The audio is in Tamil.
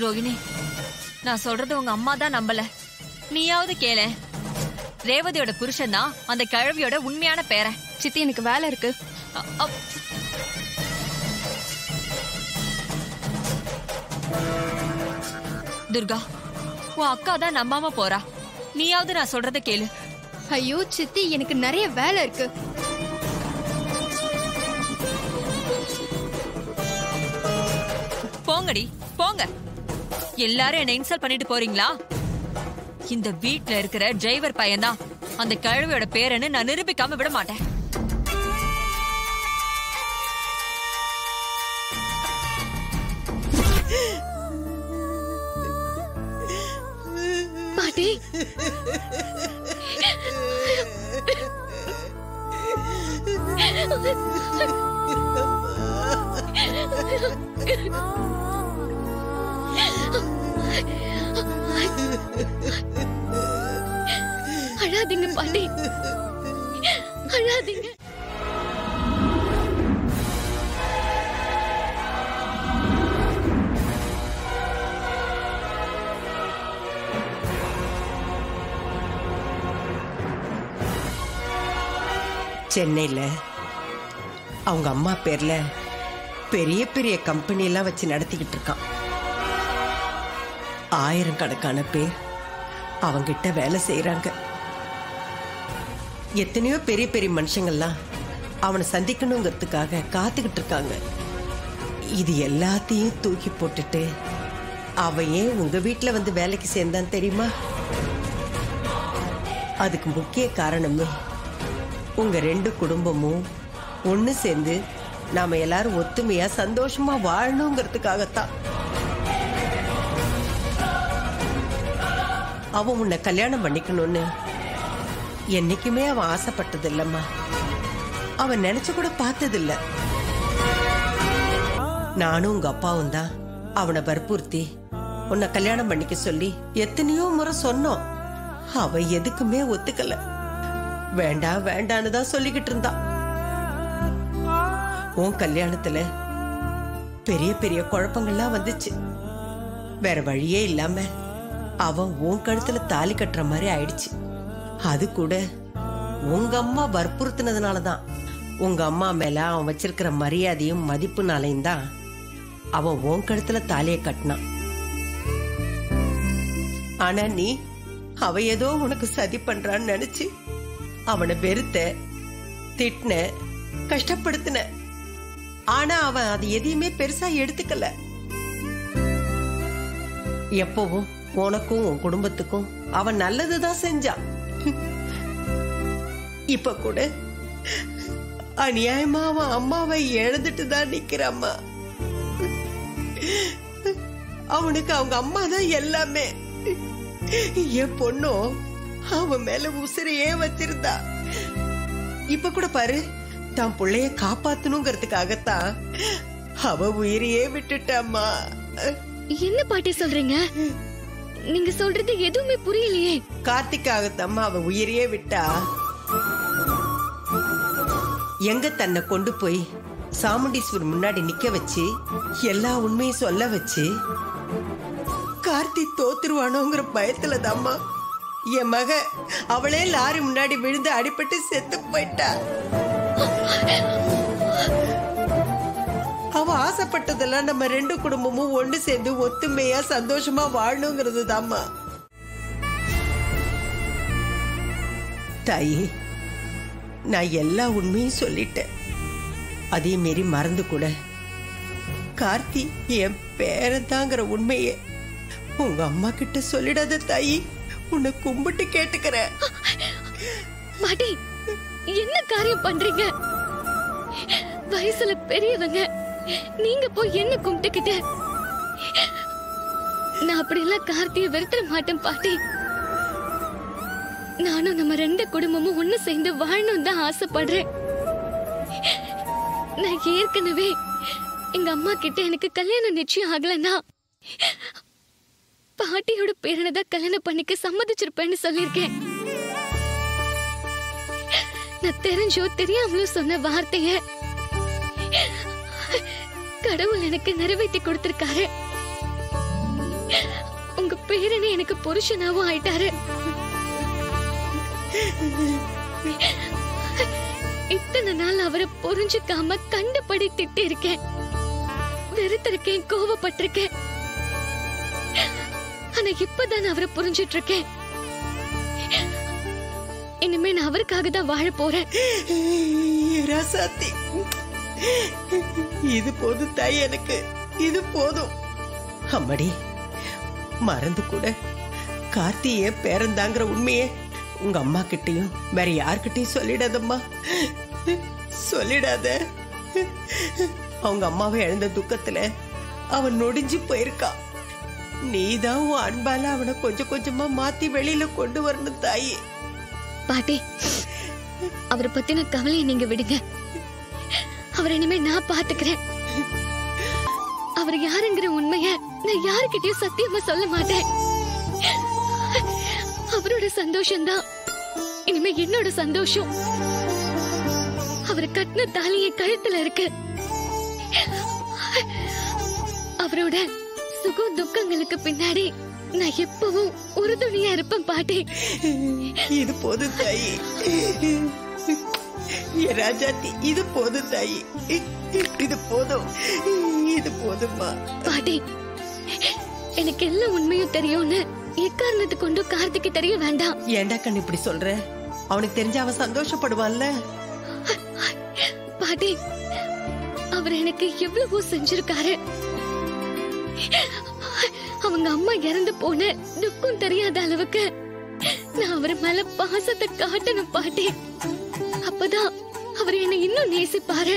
ரோகிணி, நான் சொல்றது உங்க அம்மா தான் நம்பல. நீயாவது கேள. ரேவதியோட புருஷன் தான் அந்த கிழவியோட உண்மையான பேரன். சித்தி, எனக்கு வேலை இருக்கு. துர்கா, உன் அக்கா தான் நம்பாம போறா. நீயாவது நான் சொல்றத கேளு. ஐயோ சித்தி, எனக்கு நிறைய வேலை இருக்கு. போங்கடி போங்க. எல்லாரும் என்ன இன்சல்ட் பண்ணிட்டு போறீங்களா? இந்த வீட்ல இருக்கிற டிரைவர் பையன்தான் அந்த கிழவியோட பேரன்னு நான் நிரூபிக்காம விட மாட்டேன். பாட்டி, அழாதீங்க பாட்டி, அழாதீங்க. சென்னையில அவங்க அம்மா பேர்ல பெரிய பெரிய கம்பெனி எல்லாம் வச்சு நடத்திக்கிட்டு இருக்கான். 1000 கணக்கான பேர் அவங்கிட்ட வேலை செய்யறாங்க. எத்தனையோ பெரிய பெரிய மனுஷங்கள்லாம் அவனை சந்திக்கணுங்கிறதுக்காக காத்துக்கிட்டு இருக்காங்க. இது எல்லாத்தையும் தூக்கி போட்டுட்டு அவன் ஏன் உங்க வீட்டுல வந்து வேலைக்கு சேர்ந்தான் தெரியுமா? அதுக்கு முக்கிய காரணமே உங்க 2 குடும்பமும் ஒண்ணு சேர்ந்து நாம எல்லாரும் ஒத்துமையா சந்தோஷமா வாழணுங்கிறதுக்காகத்தான். அவன் உன்னை கல்யாணம் பண்ணிக்கணும்னு என்னைக்குமே அவன் ஆசைப்பட்டது இல்லம்மா. அவன் நினைச்சு கூட பார்த்ததில்ல. நானும் உங்க அப்பாவும் தான் அவனை வற்புறுத்தி உன்னை கல்யாணம் பண்ணிக்க சொல்லி எத்தனையோ முறை சொன்னோம். அவன் எதுக்குமே ஒத்துக்கல. வேண்டாம் வேண்டான்னு தான் சொல்லிக்கிட்டு இருந்தான். உன் கல்யாணத்துல பெரிய பெரிய குழப்பங்கள்லாம் வந்துச்சு. வேற வழியே இல்லாம அவன் உன் கழுத்துல தாலி கட்டுற மாதிரி ஆயிடுச்சு. அது கூட உங்க அம்மா வற்புறுத்தினதுனாலதான். உங்க அம்மா மேல அவன் வச்சிருக்கிற மரியாதையும் மதிப்புனாலையும் தான் அவன் உன் கழுத்துல தாலியை கட்டினான். ஆனா நீ அவ ஏதோ உனக்கு சதி பண்றான்னு நினைச்சு அவனை வெறுத்த, திட்டின, கஷ்டப்படுத்தின. ஆனா அவன் அது எதையுமே பெருசா எடுத்துக்கல. எப்பவும் உனக்கும் உன் குடும்பத்துக்கும் அவன் நல்லதுதான் செஞ்சான். இப்ப கூட அநியாயமா அவன் அம்மாவை இழந்துட்டு தான் நிக்கிறாம்மா. அவனுக்கு அவங்க அம்மா தான் எல்லாமே. என் பொண்ணும் அவன் மேல உசிரையே வச்சிருந்தா. இப்ப கூட பாரு, தான் பிள்ளைய காப்பாத்தணுங்கிறதுக்காகத்தான் அவ உயிரையே விட்டுட்டாம்மா. என்ன பாட்டி சொல்றீங்க? நீங்க சொல்றது எதுவுமே புரியலையே. கார்த்திக்காகத்தாம்மா அவ உயிரையே விட்டா. எங்க தன்னை கொண்டு போய் சாமுண்டீஸ்வரர் முன்னாடி நிக்க வச்சு எல்லா உண்மையும் சொல்ல வச்சு கார்த்தி தோத்துருவானோங்கிற பயத்துல தாம்மா என் மக அவளே லாரி முன்னாடி விழுந்து அடிபட்டு செத்து போயிட்டா. அவ ஆசைப்பட்டதெல்லாம் நம்ம 2 குடும்பமும் ஒண்ணு சேர்ந்து ஒத்துமையா சந்தோஷமா வாழணுங்கிறது தாம்மா. தாயி, நான் எல்லா உண்மையும் சொல்லிட்டேன். அதே மீறி மறந்து கூட கார்த்தி என் பேரன்தாங்கிற உண்மையே உங்க அம்மா கிட்ட சொல்லிடாத தாயி. உன்னை கும்பிட்டு கேட்டுக்கிறேன். பாட்டி, என்ன காரியம் பண்றீங்க? வயசுல பெரியவங்க, நீங்க போய் என்ன கும்பிட்டுக்கிட்டு? நான் அப்படி எல்லாம் கார்த்தியை வெறுத்துற மாட்டேன் பாட்டி. நானும் நம்ம 2 குடும்பமும் ஒண்ணு சேர்ந்து வாழணும் தான் ஆசைப்படுறேன். நான் ஏற்கனவே எங்க அம்மா கிட்ட எனக்கு கல்யாணம் நிச்சயம் ஆகலன்னா பாட்டியோட பேரனதான் கல்யாணம் பண்ணிக்க சம்மதிச்சிருப்பேன்னு சொல்லிருக்கேன். நான் தெரிஞ்சோ தெரியாமலோ சொன்ன வார்த்தைய கடவுள் எனக்கு நிறைவேற்றி கொடுத்திருக்காரு. உங்க பேரனே எனக்கு புருஷனாவும் ஆயிட்டாரு. இத்தனை நாள் அவரை புரிஞ்சுக்காம கண்டபடி திட்டி இருக்கேன், வெறுத்திருக்கேன், கோவப்பட்டிருக்கேன். ஆனா இப்பதான் அவரை புரிஞ்சிட்டு இருக்கேன். இனிமே நான் அவருக்காக தான் வாழ போறேன். ராசாத்தி, இது போதும் தாய், எனக்கு இது போதும். அம்மாடி, மறந்து கூட கார்த்தியே பேரந்தாங்கிற உண்மையே உங்க அம்மா கிட்டயும் வேற யார்கிட்டயும் சொல்லிடாதம்மா, சொல்லிடாத. அவங்க அம்மாவை இழந்த துக்கத்துல அவன் நொடிஞ்சு போயிருக்கா. நீதான் உன் அன்பால அவனை கொஞ்சம் கொஞ்சமா மாத்தி வெளியில கொண்டு வரணும் தாயி. பாட்டி, அவரை பத்தின கவலையை நீங்க விடுங்க. அவரை இனிமே நான் பாத்துக்கிறேன். அவர் யாருங்கிற உண்மைய நான் யாருக்கிட்டயும் சத்தியமா சொல்ல மாட்டேன். அவரோட சந்தோஷம்தான் இனிமே என்னோட சந்தோஷம். அவர் கட்டின தாலிய கழுத்துல இருக்கு. அவரோட சுக துக்கங்களுக்கு பின்னாடி நான் எப்பவும் உறுதுணையா இருப்பேன் பாட்டி. இது போதும் தாயி, ராஜாத்தி, இது போதும் தாயி, இது போதும், இது போதும்மா. பாட்டி, எனக்கு எல்லா உண்மையும் தெரியும்னு எக்காரணத்து கொண்டு கார்த்திக்கு தெரிய வேண்டாம். ஏண்டா கண்ணு இப்படி சொல்ற? அவனுக்கு தெரிஞ்ச அவன் சந்தோஷப்படுவான்ல. பாட்டி, அவர் எனக்கு எவ்வளவோ செஞ்சிருக்காரு. அவங்க அம்மா இறந்து போன துக்கம் தெரியாத அளவுக்கு நான் அவர் மேல பாசத்தை காட்டணும் பாட்டி. அப்பதான் அவர் என்னை இன்னும் நேசிப்பாரு.